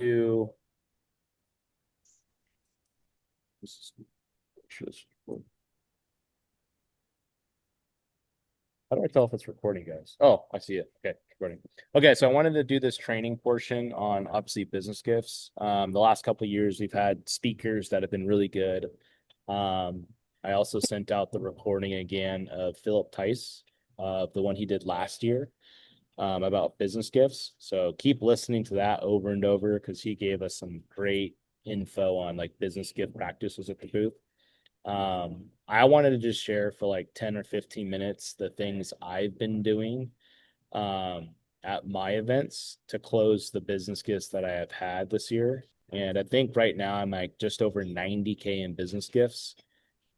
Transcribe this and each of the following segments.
to how do I tell if it's recording, guys? Oh, I see it. Okay, recording. Okay, so I wanted to do this training portion on obviously business gifts. The last couple of years we've had speakers that have been really good. I also sent out the recording again of Philip Tice, the one he did last year, about business gifts. So keep listening to that over and over because he gave us some great info on like business gift practices at the booth. I wanted to just share for like 10 or 15 minutes the things I've been doing um, at my events to close the business gifts that I have had this year. And I think right now I'm like just over 90K in business gifts.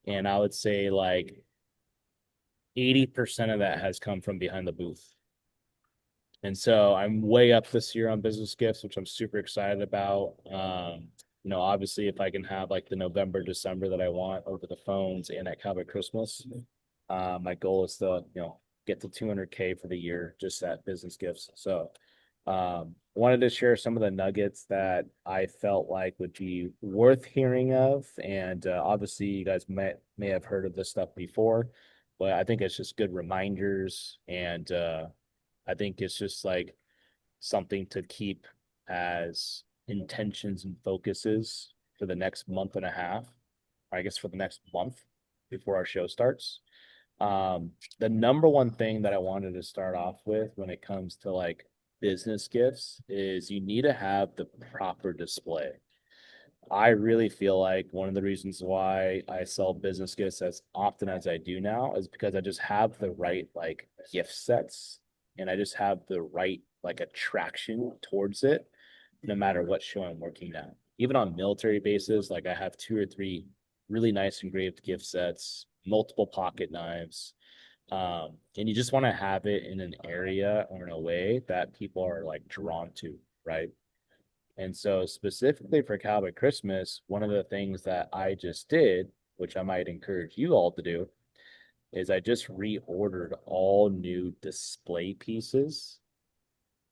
And I would say like 80% of that has come from behind the booth. And so I'm way up this year on business gifts, which I'm super excited about. Obviously, if I can have like the November, December that I want over the phones and at Cowboy Christmas, my goal is to, get to 200K for the year, just at business gifts. So, wanted to share some of the nuggets that I felt like would be worth hearing of. And obviously, you guys may have heard of this stuff before, but I think it's just good reminders and I think it's just like something to keep as intentions and focuses for the next month and a half, or I guess for the next month before our show starts. The number one thing that I wanted to start off with when it comes to like business gifts is you need to have the proper display. I really feel like one of the reasons why I sell business gifts as often as I do now is because I just have the right like gift sets and I just have the right like attraction towards it no matter what show I'm working at. Even on military bases, like I have two or three really nice engraved gift sets, multiple pocket knives. And you just want to have it in an area or in a way that people are like drawn to, right? And so, specifically for Cowboy Christmas, one of the things that I just did, which I might encourage you all to do, is I just reordered all new display pieces.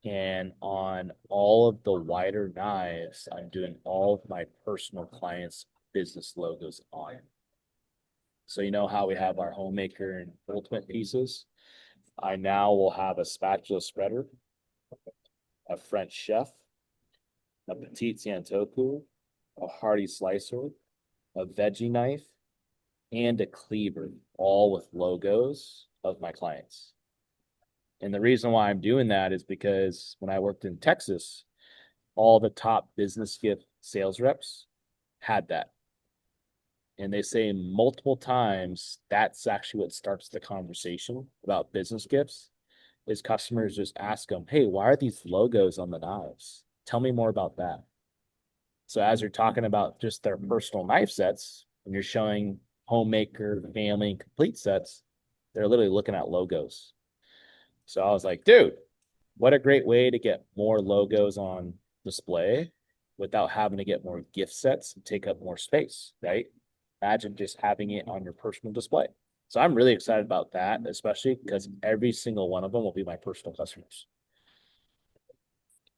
And on all of the wider knives, I'm doing all of my personal clients' business logos on. So, you know how we have our homemaker and ultimate pieces? I now will have a spatula spreader, a French chef, a petite santoku, a hearty slicer, a veggie knife, and a cleaver, all with logos of my clients. And the reason why I'm doing that is because when I worked in Texas, all the top business gift sales reps had that. And they say multiple times that's actually what starts the conversation about business gifts is customers just ask them, hey, why are these logos on the knives? Tell me more about that. So as you're talking about just their personal knife sets, and you're showing homemaker, family, and complete sets, they're literally looking at logos. So I was like, dude, what a great way to get more logos on display without having to get more gift sets and take up more space, right? Imagine just having it on your personal display. So I'm really excited about that, especially because every single one of them will be my personal customers.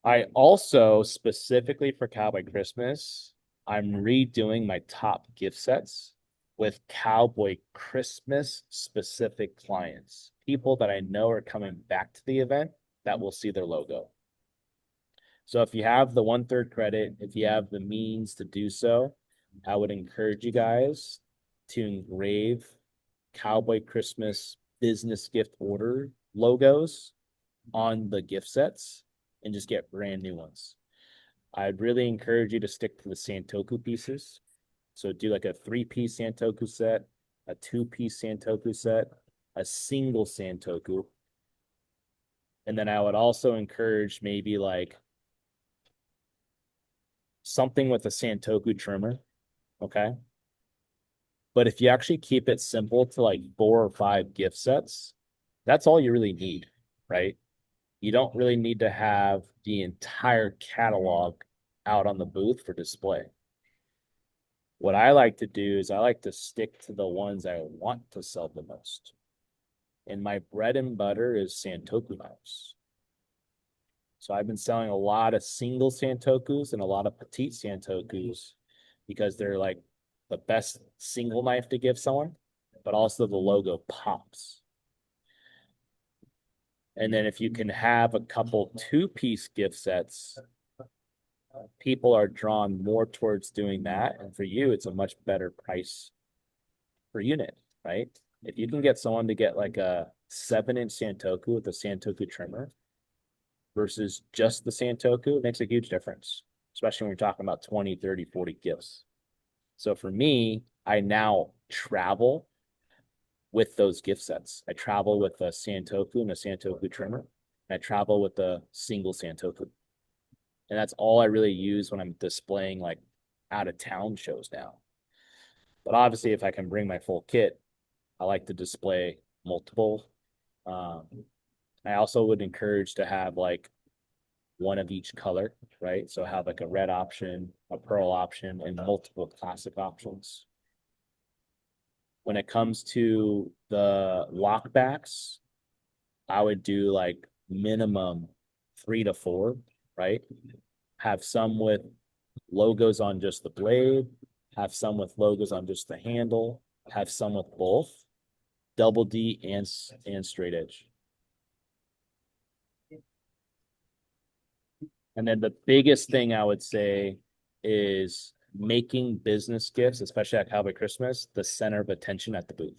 I also specifically for Cowboy Christmas, I'm redoing my top gift sets with Cowboy Christmas specific clients, people that I know are coming back to the event that will see their logo. So if you have the 1/3 credit, if you have the means to do so, I would encourage you guys to engrave Cowboy Christmas business gift order logos on the gift sets and just get brand new ones. I'd really encourage you to stick to the Santoku pieces. So do like a 3-piece Santoku set, a 2-piece Santoku set, a single Santoku. And then I would also encourage maybe like something with a Santoku trimmer. Okay. But if you actually keep it simple to like 4 or 5 gift sets, that's all you really need, right? You don't really need to have the entire catalog out on the booth for display. What I like to do is I like to stick to the ones I want to sell the most. And my bread and butter is Santoku knives. So I've been selling a lot of single Santokus and a lot of petite Santokus because they're like the best single knife to give someone, but also the logo pops. And then if you can have a couple two-piece gift sets, people are drawn more towards doing that. And for you, it's a much better price per unit, right? If you can get someone to get like a 7-inch Santoku with a Santoku trimmer versus just the Santoku, it makes a huge difference, especially when we're talking about 20, 30, 40 gifts. So for me, I now travel with those gift sets. I travel with a Santoku and a Santoku trimmer. I travel with a single Santoku. And that's all I really use when I'm displaying like out of town shows now. But obviously, if I can bring my full kit, I like to display multiple. Um, I also would encourage to have like one of each color, right? So have like a red option, a pearl option, and multiple classic options. When it comes to the lockbacks, I would do like minimum 3 to 4, right? Have some with logos on just the blade, have some with logos on just the handle, have some with both double D and straight edge. And then the biggest thing I would say is making business gifts, especially at Cowboy Christmas, the center of attention at the booth.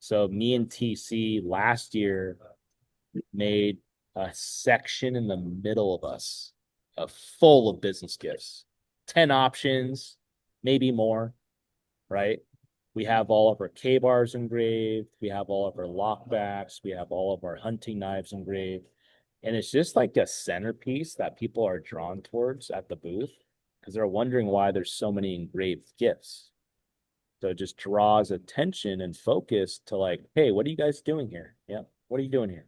So me and TC last year made a section in the middle of us full of business gifts, 10 options, maybe more, right? We have all of our K bars engraved. We have all of our lockbacks. We have all of our hunting knives engraved. And it's just like a centerpiece that people are drawn towards at the booth because they're wondering why there's so many engraved gifts. So it just draws attention and focus to like, hey, what are you guys doing here? Yeah, what are you doing here?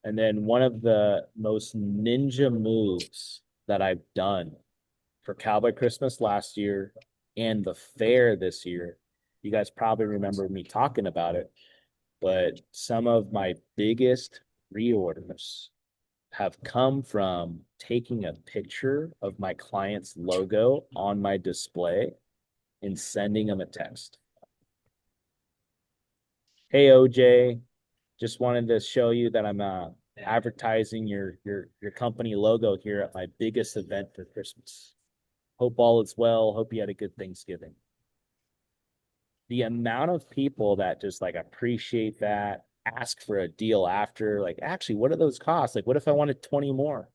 And then one of the most ninja moves that I've done for Cowboy Christmas last year and the fair this year, you guys probably remember me talking about it, but some of my biggest reorders have come from taking a picture of my client's logo on my display and sending them a text. Hey OJ, just wanted to show you that I'm advertising your company logo here at my biggest event for Christmas. Hope all is well. Hope you had a good Thanksgiving. The amount of people that just like appreciate that, ask for a deal after, like, actually, what do those cost? Like, what if I wanted 20 more?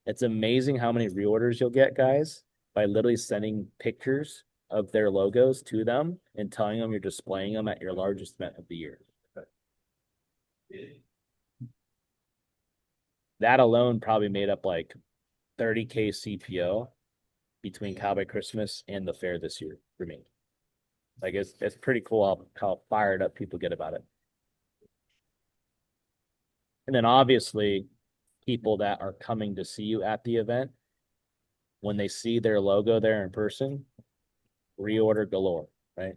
It's amazing how many reorders you'll get, guys, by literally sending pictures of their logos to them and telling them you're displaying them at your largest event of the year. That alone probably made up like 30K CPO between Cowboy Christmas and the fair this year for me. Like it's pretty cool how fired up people get about it. And then obviously people that are coming to see you at the event, when they see their logo there in person, reorder galore, right?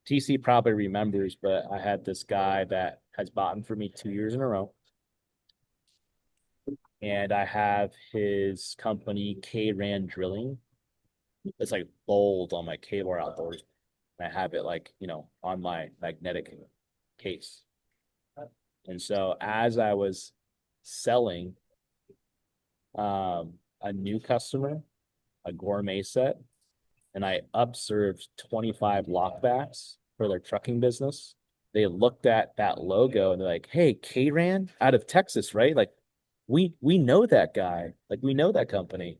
TC probably remembers, but I had this guy that has bought for me 2 years in a row. And I have his company, K Rand Drilling. It's like bold on my K-Bar Outdoors. And I have it like, on my magnetic case. And so as I was selling a new customer, a gourmet set, and I upserved 25 lockbacks for their trucking business, they looked at that logo and they're like, hey, K-Ran out of Texas, right? Like we know that guy. Like we know that company.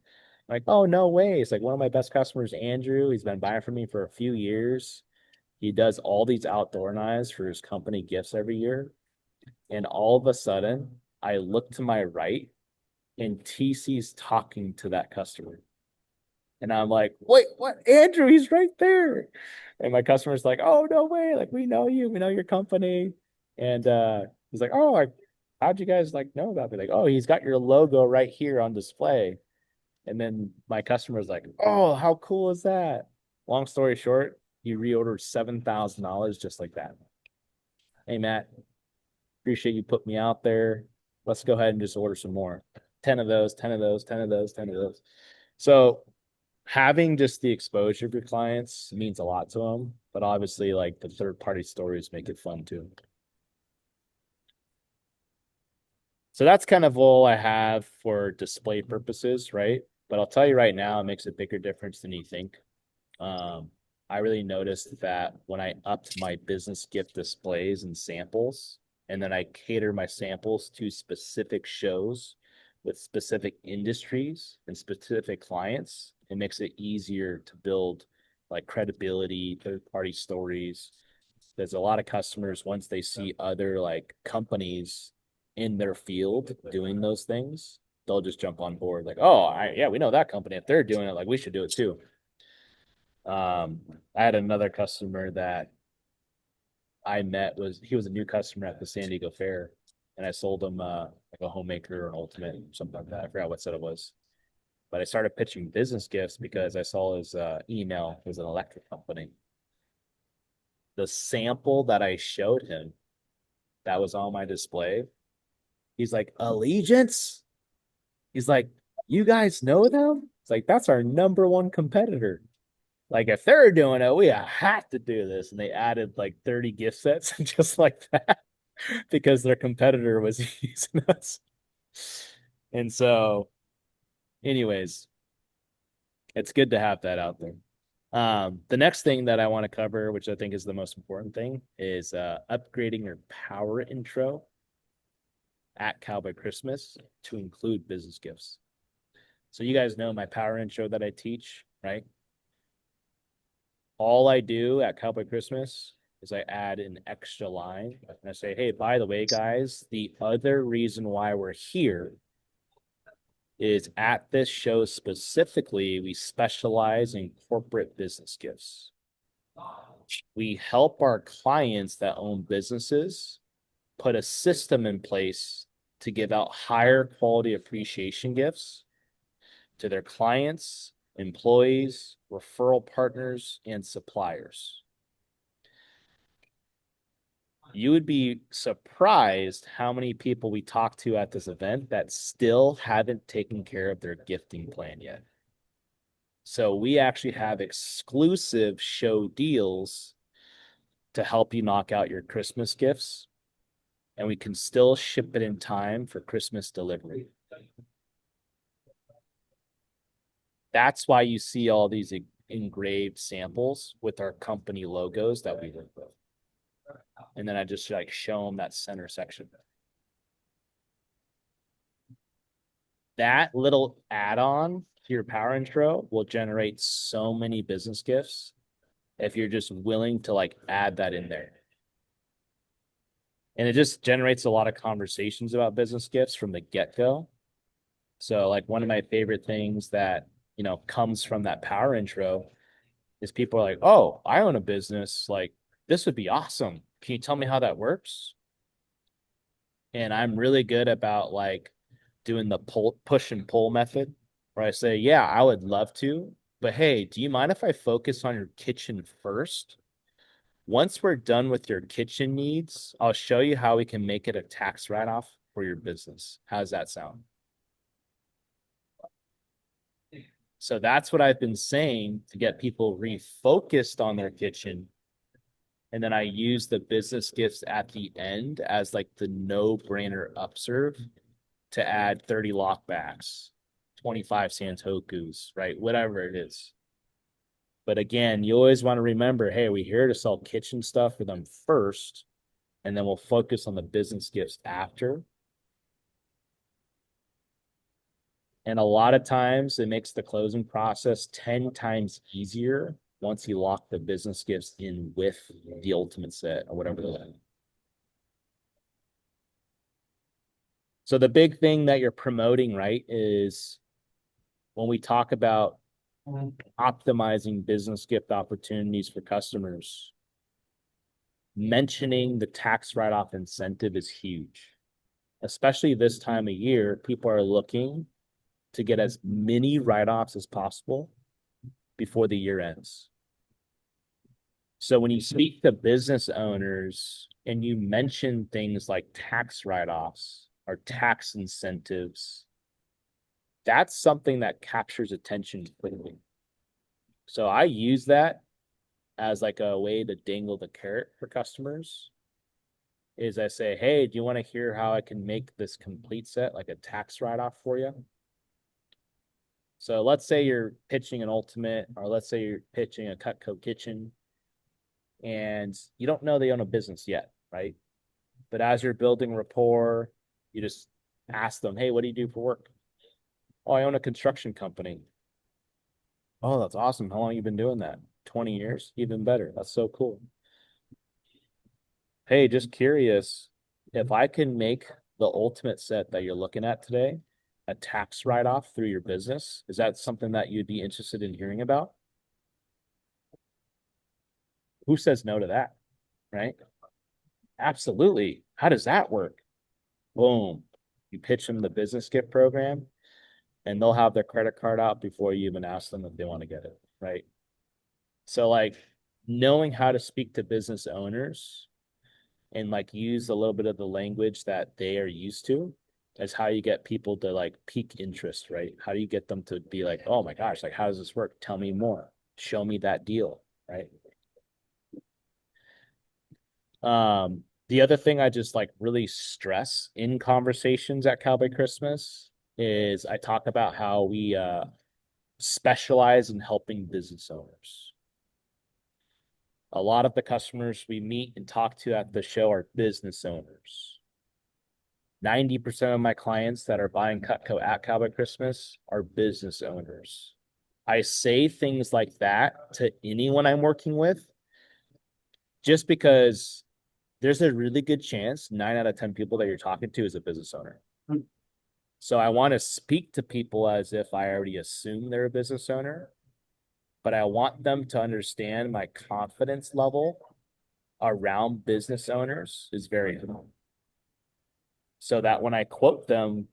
I'm like, oh, no way. It's like one of my best customers, Andrew. He's been buying from me for a few years. He does all these outdoor knives for his company gifts every year. And all of a sudden, I look to my right and TC's talking to that customer. And I'm like, wait, what? Andrew, he's right there. And my customer's like, oh, no way. Like, we know you. We know your company. And he's like, oh, how'd you guys like know about me? Like, oh, he's got your logo right here on display. And then my customer's like, oh, how cool is that? Long story short, he reordered $7,000 just like that. Hey, Matt, appreciate you putting me out there. Let's go ahead and just order some more. 10 of those, 10 of those, 10 of those, 10 of those. So having just the exposure of your clients means a lot to them, but obviously like the third party stories make it fun too. So that's kind of all I have for display purposes, right? But I'll tell you right now, it makes a bigger difference than you think. Um, I really noticed that when I upped my business gift displays and samples, and then I cater my samples to specific shows with specific industries and specific clients, it makes it easier to build like credibility, third party stories. There's a lot of customers, once they see other like companies in their field doing those things, they'll just jump on board like, oh, yeah, we know that company. If they're doing it, like we should do it too. I had another customer that I met was he was a new customer at the San Diego Fair, and I sold him like a homemaker or an ultimate, something like that. I forgot what set it was, but I started pitching business gifts because I saw his email. It was an electric company. The sample that I showed him that was on my display, he's like, Allegiance? He's like, you guys know them? It's like, that's our number one competitor. Like if they're doing it, we have to do this. And they added like 30 gift sets just like that because their competitor was using us. And so, anyways, it's good to have that out there. The next thing that I want to cover, which I think is the most important thing, is upgrading your power intro at Cowboy Christmas to include business gifts. So you guys know my power intro that I teach, right? All I do at Cowboy Christmas is I add an extra line and I say, hey, by the way, guys, the other reason why we're here is at this show specifically, we specialize in corporate business gifts. We help our clients that own businesses put a system in place to give out higher quality appreciation gifts to their clients, employees, referral partners, and suppliers. You would be surprised how many people we talk to at this event that still haven't taken care of their gifting plan yet. So we actually have exclusive show deals to help you knock out your Christmas gifts, and we can still ship it in time for Christmas delivery. That's why you see all these engraved samples with our company logos that we work with. And then I just like show them that center section. That little add-on to your power intro will generate so many business gifts if you're just willing to like add that in there. And it just generates a lot of conversations about business gifts from the get-go. So like one of my favorite things that, comes from that power intro is people are like, oh, I own a business. Like, this would be awesome. Can you tell me how that works? And I'm really good about like doing the push and pull method where I say, yeah, I would love to, but hey, do you mind if I focus on your kitchen first? Once we're done with your kitchen needs, I'll show you how we can make it a tax write-off for your business. How does that sound? So that's what I've been saying to get people refocused on their kitchen. And then I use the business gifts at the end as like the no-brainer upserve to add 30 lockbacks, 25 Santokus, right? Whatever it is. But again, you always want to remember, hey, we're here to sell kitchen stuff for them first, and then we'll focus on the business gifts after. And a lot of times it makes the closing process 10 times easier once you lock the business gifts in with the ultimate set or whatever they're like. So the big thing that you're promoting, right, is when we talk about optimizing business gift opportunities for customers, mentioning the tax write-off incentive is huge. Especially this time of year, people are looking to get as many write-offs as possible before the year ends. So when you speak to business owners and you mention things like tax write-offs or tax incentives, that's something that captures attention quickly. So I use that as like a way to dangle the carrot for customers. Is I say, hey, do you want to hear how I can make this complete set like a tax write-off for you? So let's say you're pitching an ultimate, or let's say you're pitching a Cutco kitchen, and you don't know they own a business yet, right? But as you're building rapport, you just ask them, hey, what do you do for work? Oh, I own a construction company. Oh, that's awesome. How long have you been doing that? 20 years? Even better. That's so cool. Hey, just curious, if I can make the ultimate set that you're looking at today a tax write-off through your business, is that something that you'd be interested in hearing about? Who says no to that? Right? Absolutely. How does that work? Boom. You pitch them the business gift program, and they'll have their credit card out before you even ask them if they want to get it. Right. So, like, knowing how to speak to business owners and like use a little bit of the language that they are used to is how you get people to like pique interest, right? How do you get them to be like, oh my gosh, like, how does this work? Tell me more. Show me that deal, right? The other thing I just like really stress in conversations at Cowboy Christmas is I talk about how we specialize in helping business owners. A lot of the customers we meet and talk to at the show are business owners. 90% of my clients that are buying Cutco at Cowboy Christmas are business owners. I say things like that to anyone I'm working with just because there's a really good chance 9 out of 10 people that you're talking to is a business owner. So I want to speak to people as if I already assume they're a business owner, but I want them to understand my confidence level around business owners is very high. So that when I quote them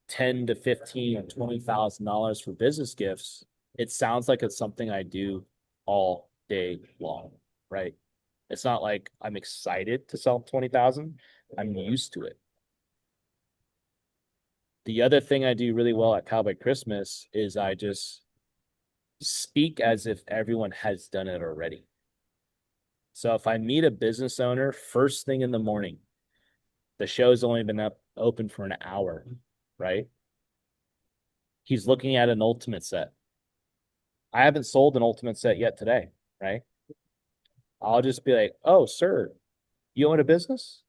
10 to 15 or $20,000 for business gifts, it sounds like it's something I do all day long, right? It's not like I'm excited to sell 20,000. I'm used to it. The other thing I do really well at Cowboy Christmas is I just speak as if everyone has done it already. So if I meet a business owner first thing in the morning, the show's only been open for an hour, right? He's looking at an ultimate set. I haven't sold an ultimate set yet today, right? I'll just be like, oh, sir, you own a business?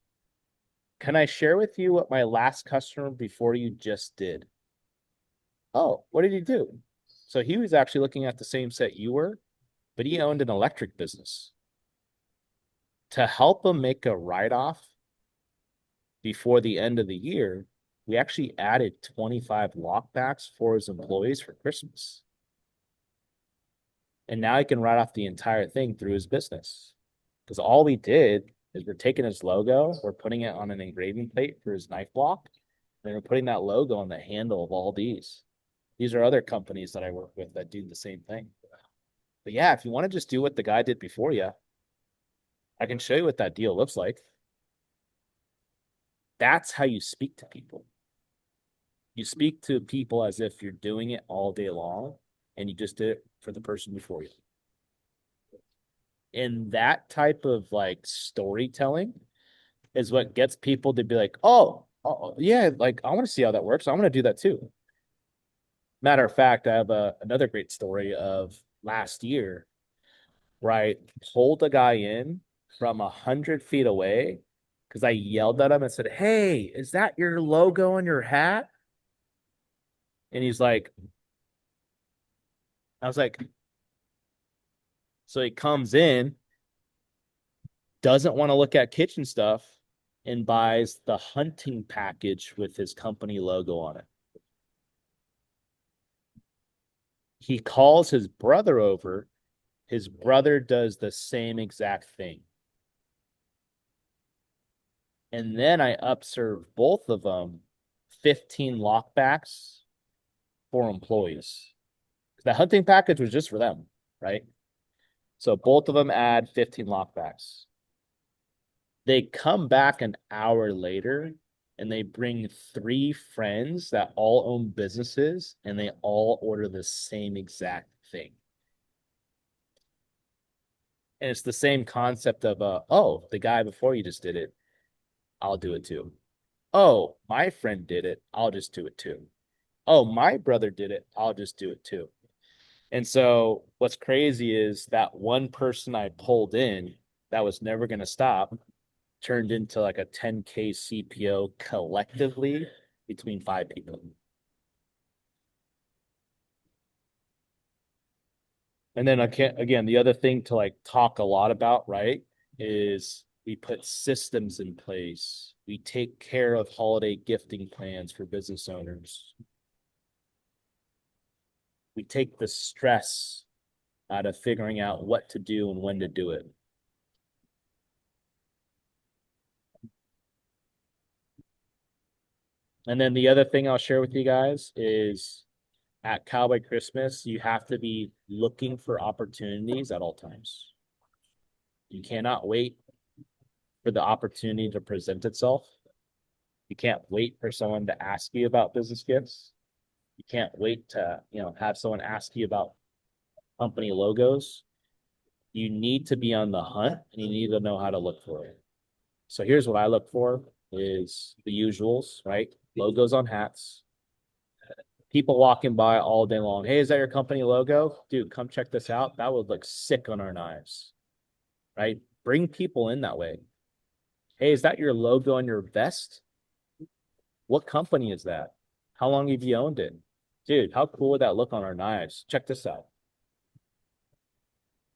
Can I share with you what my last customer before you just did? Oh, what did he do? So he was actually looking at the same set you were, but he owned an electric business. To help him make a write-off before the end of the year, we actually added 25 lockbacks for his employees for Christmas. And now he can write off the entire thing through his business. Because all we did is we're taking his logo, we're putting it on an engraving plate for his knife block, and we're putting that logo on the handle of all these. These are other companies that I work with that do the same thing. But yeah, if you want to just do what the guy did before you, I can show you what that deal looks like. That's how you speak to people. You speak to people as if you're doing it all day long and you just did it for the person before you. And that type of like storytelling is what gets people to be like, oh yeah, like I want to see how that works. I want to do that too. Matter of fact, I have another great story of last year where I pulled a guy in from 100 feet away because I yelled at him and said, hey, is that your logo on your hat? And he's like, I was like, so he comes in, doesn't want to look at kitchen stuff, and buys the hunting package with his company logo on it. He calls his brother over. His brother does the same exact thing. And then I upserve both of them 15 lockbacks for employees. The hunting package was just for them, right? So both of them add 15 lockbacks. They come back an hour later and they bring three friends that all own businesses and they all order the same exact thing. And it's the same concept of oh, the guy before you just did it. I'll do it too. Oh, my friend did it. I'll just do it too. Oh, my brother did it. I'll just do it too. And so what's crazy is that one person I pulled in that was never going to stop turned into like a 10K CPO collectively between five people. And then again, the other thing to like talk a lot about, right, is we put systems in place. We take care of holiday gifting plans for business owners. We take the stress out of figuring out what to do and when to do it. And then the other thing I'll share with you guys is at Cowboy Christmas, you have to be looking for opportunities at all times. You cannot wait for the opportunity to present itself. You can't wait for someone to ask you about business gifts. You can't wait to, have someone ask you about company logos. You need to be on the hunt and you need to know how to look for it. So here's what I look for is the usuals, right? Logos on hats. People walking by all day long. Hey, is that your company logo? Dude, come check this out. That would look sick on our knives, right? Bring people in that way. Hey, is that your logo on your vest? What company is that? How long have you owned it? Dude, how cool would that look on our knives? Check this out.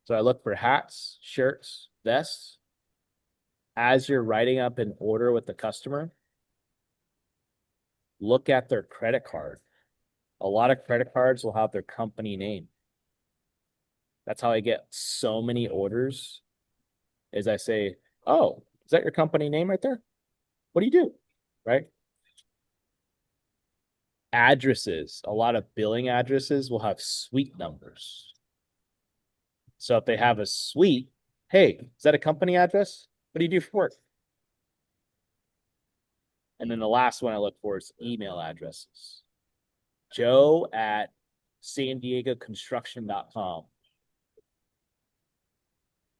So I look for hats, shirts, vests. As you're writing up an order with the customer, look at their credit card. A lot of credit cards will have their company name. That's how I get so many orders is I say, oh, is that your company name right there? What do you do? Right? Addresses. A lot of billing addresses will have suite numbers. So if they have a suite, hey, is that a company address? What do you do for work? And then the last one I look for is email addresses. Joe at San Diego Construction.com.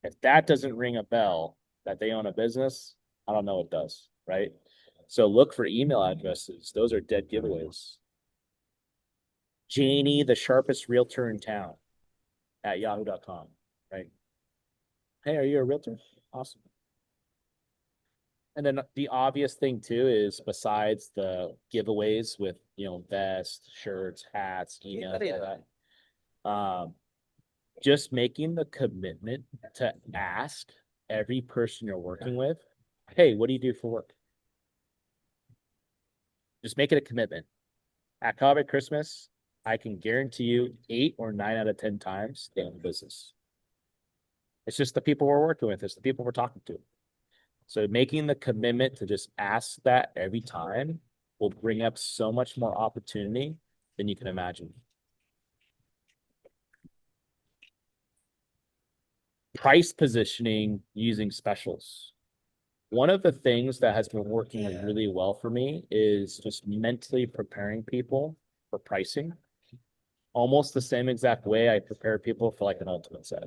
If that doesn't ring a bell that they own a business, I don't know what does, right? So look for email addresses. Those are dead giveaways. Janie, the sharpest realtor in town at yahoo.com, right? Hey, are you a realtor? Awesome. And then the obvious thing too is besides the giveaways with, vests, shirts, hats, emails, all that, just making the commitment to ask every person you're working with, hey, what do you do for work? Just make it a commitment. At Comic Christmas, I can guarantee you 8 or 9 out of 10 times they own the business. It's just the people we're working with. It's the people we're talking to. So making the commitment to just ask that every time will bring up so much more opportunity than you can imagine. Price positioning using specials. One of the things that has been working really well for me is just mentally preparing people for pricing. Almost the same exact way I prepare people for like an ultimate set.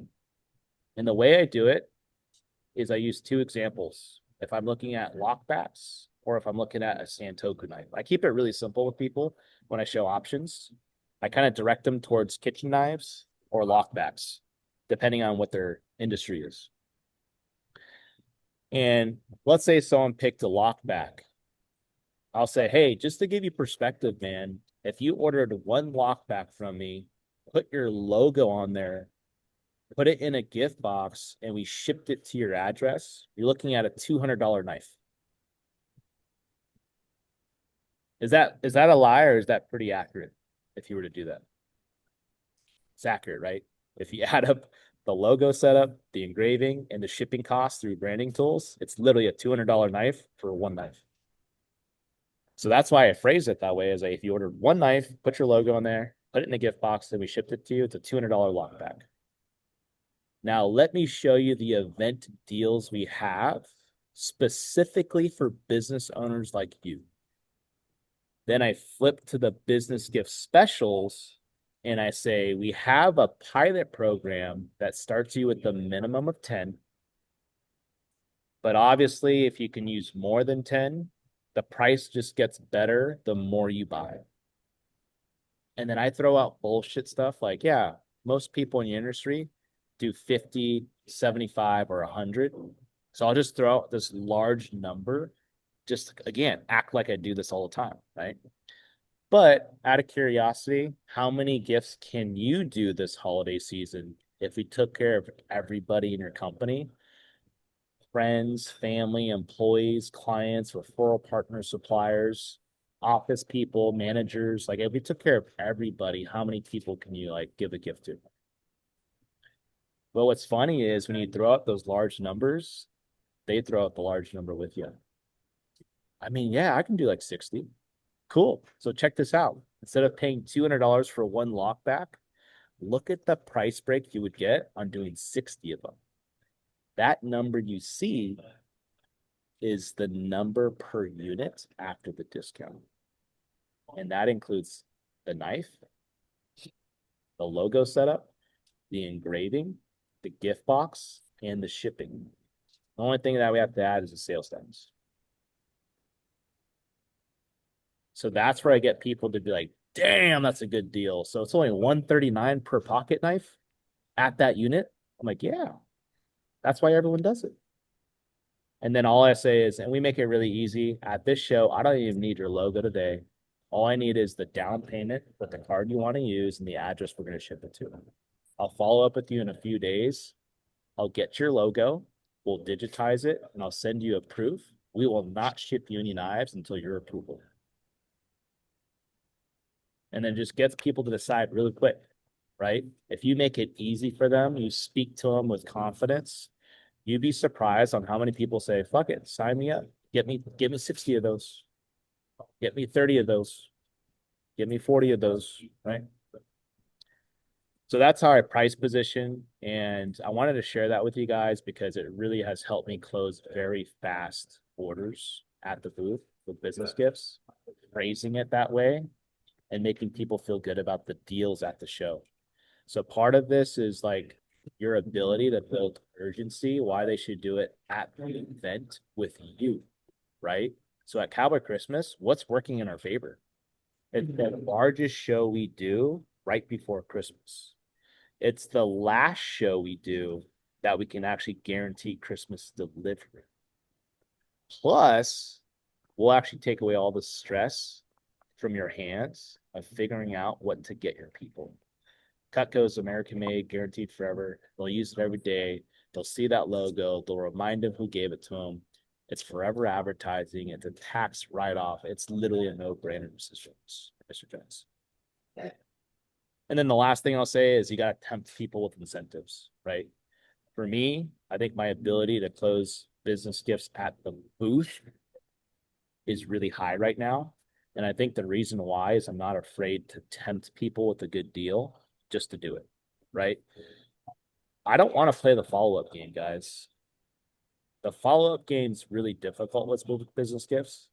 And the way I do it is I use two examples. If I'm looking at lockbacks or if I'm looking at a Santoku knife, I keep it really simple with people when I show options. I kind of direct them towards kitchen knives or lockbacks, depending on what their industry is. And let's say someone picked a lockback. I'll say, hey, just to give you perspective, man, if you ordered one lockback from me, put your logo on there, put it in a gift box, and we shipped it to your address, you're looking at a $200 knife. Is that a lie or is that pretty accurate if you were to do that? It's accurate, right? If you add up the logo setup, the engraving, and the shipping costs through branding tools, it's literally a $200 knife for one knife. So that's why I phrase it that way is like if you ordered one knife, put your logo in there, put it in a gift box, and we shipped it to you, it's a $200 lockback. Now, let me show you the event deals we have specifically for business owners like you. Then I flip to the business gift specials and I say, we have a pilot program that starts you with the minimum of 10. But obviously, if you can use more than 10, the price just gets better the more you buy. And then I throw out bullshit stuff like, yeah, most people in the industry do 50, 75, or 100. So I'll just throw out this large number, just again, act like I do this all the time, right? But out of curiosity, how many gifts can you do this holiday season if we took care of everybody in your company? Friends, family, employees, clients, referral partners, suppliers, office people, managers. Like if we took care of everybody, how many people can you like give a gift to? Well, what's funny is when you throw out those large numbers, they throw out the large number with you. I mean, yeah, I can do like 60. Cool. So check this out. Instead of paying $200 for one lockback, look at the price break you would get on doing 60 of them. That number you see is the number per unit after the discount. And that includes the knife, the logo setup, the engraving, the gift box, and the shipping. The only thing that we have to add is the sales tax. So that's where I get people to be like, damn, that's a good deal. So it's only $139 per pocket knife at that unit. I'm like, yeah, that's why everyone does it. And then all I say is, and we make it really easy at this show. I don't even need your logo today. All I need is the down payment with the card you want to use and the address we're going to ship it to. I'll follow up with you in a few days. I'll get your logo. We'll digitize it and I'll send you a proof. We will not ship you any knives until your approval. And then just gets people to decide really quick, right? If you make it easy for them, you speak to them with confidence, you'd be surprised on how many people say, fuck it, sign me up. Give me 60 of those. Get me 30 of those. Give me 40 of those, right? So that's how I price position. And I wanted to share that with you guys because it really has helped me close very fast orders at the booth with business gifts, phrasing it that way and making people feel good about the deals at the show. So part of this is like your ability to build urgency, why they should do it at the event with you, right? So at Cowboy Christmas, what's working in our favor? It's the largest show we do right before Christmas. It's the last show we do that we can actually guarantee Christmas delivery. Plus, we'll actually take away all the stress from your hands of figuring out what to get your people. Cutco's American made, guaranteed forever. They'll use it every day. They'll see that logo. They'll remind them who gave it to them. It's forever advertising. It's a tax write-off. It's literally a no-brainer, Mr. Jones. And then the last thing I'll say is you got to tempt people with incentives, right? For me, I think my ability to close business gifts at the booth is really high right now. And I think the reason why is I'm not afraid to tempt people with a good deal just to do it, right? I don't want to play the follow-up game, guys. The follow-up game's really difficult with business gifts.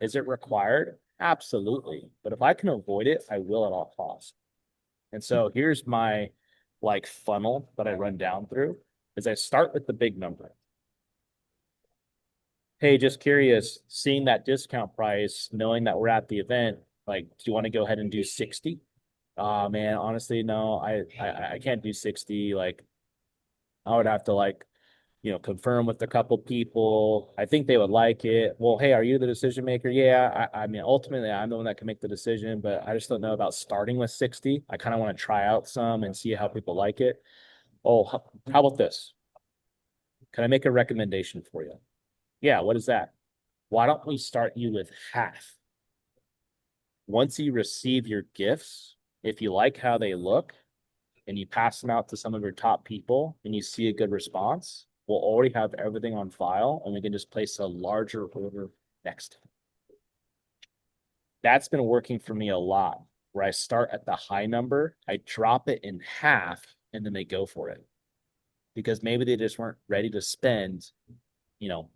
Is it required? Absolutely. But if I can avoid it, I will at all costs. And so here's my like funnel that I run down through is I start with the big number. Hey, just curious, seeing that discount price, knowing that we're at the event, like, do you want to go ahead and do 60? Man, honestly, no, I can't do 60. Like, I would have to like, confirm with a couple people. I think they would like it. Well, hey, are you the decision maker? Yeah, I mean, ultimately, I'm the one that can make the decision, but I just don't know about starting with 60. I kind of want to try out some and see how people like it. Oh, how about this? Can I make a recommendation for you? Yeah, what is that? Why don't we start you with half? Once you receive your gifts, if you like how they look and you pass them out to some of your top people and you see a good response, we'll already have everything on file and we can just place a larger order next. That's been working for me a lot, where I start at the high number, I drop it in half, and then they go for it. Because maybe they just weren't ready to spend, you know,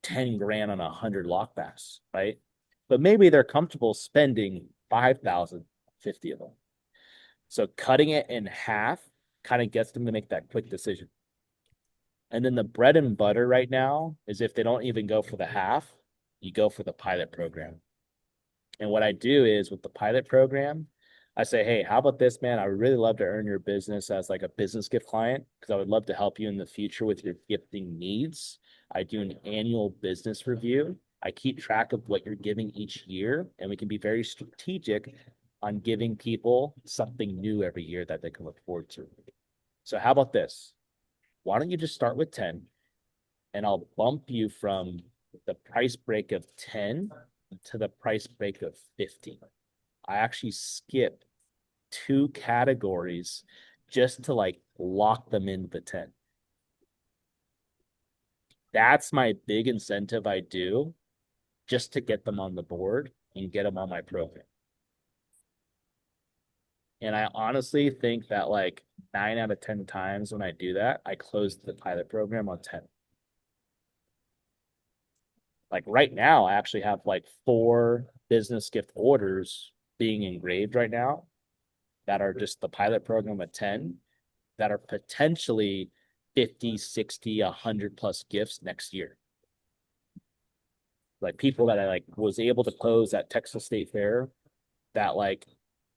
10 grand on 100 lockbacks, right? But maybe they're comfortable spending 5,000, 50 of them. So cutting it in half kind of gets them to make that quick decision. And then the bread and butter right now is if they don't even go for the half, you go for the pilot program. And what I do is with the pilot program, I say, hey, how about this, man? I would really love to earn your business as like a business gift client because I would love to help you in the future with your gifting needs. I do an annual business review. I keep track of what you're giving each year, and we can be very strategic on giving people something new every year that they can look forward to. So, how about this? Why don't you just start with 10 and I'll bump you from the price break of 10 to the price break of 50. I actually skip 2 categories just to like lock them in the 10. That's my big incentive I do just to get them on the board and get them on my program. And I honestly think that like 9 out of 10 times when I do that, I close the pilot program on 10. Like right now, I actually have like 4 business gift orders being engraved right now that are just the pilot program at 10 that are potentially 50, 60, 100 plus gifts next year. Like people that I like was able to close at Texas State Fair that like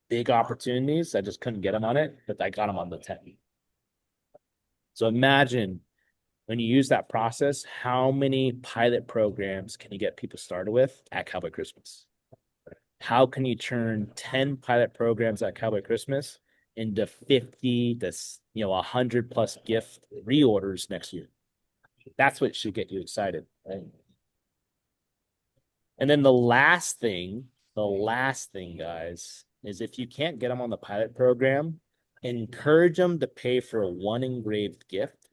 big opportunities. I just couldn't get them on it, but I got them on the 10. So imagine when you use that process, how many pilot programs can you get people started with at Cowboy Christmas? How can you turn 10 pilot programs at Cowboy Christmas into 50 to 100 plus gift reorders next year? That's what should get you excited, right? And then the last thing, guys, is if you can't get them on the pilot program, encourage them to pay for a one engraved gift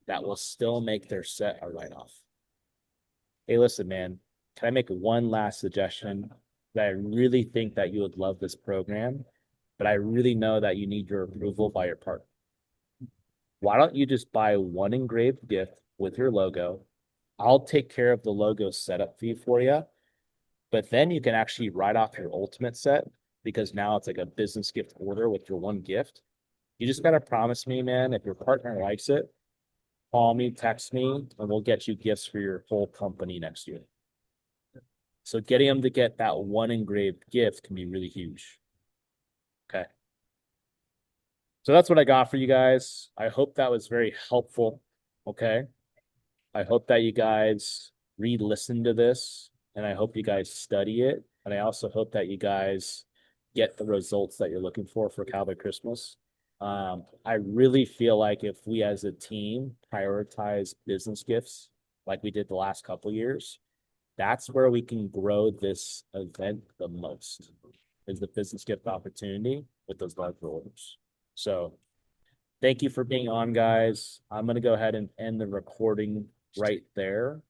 that will still make their set a write-off. Hey, listen, man, can I make one last suggestion? That I really think that you would love this program, but I really know that you need your approval by your partner. Why don't you just buy one engraved gift with your logo? I'll take care of the logo setup fee for you, but then you can actually write off your ultimate set because now it's like a business gift order with your one gift. You just got to promise me, man, if your partner likes it, call me, text me, and we'll get you gifts for your whole company next year. So getting them to get that one engraved gift can be really huge. Okay. So that's what I got for you guys. I hope that was very helpful. Okay. I hope that you guys re-listen to this and I hope you guys study it. And I also hope that you guys get the results that you're looking for Cowboy Christmas. I really feel like if we as a team prioritize business gifts like we did the last couple years, that's where we can grow this event the most is the business gift opportunity with those large orders. So thank you for being on, guys. I'm going to go ahead and end the recording right there.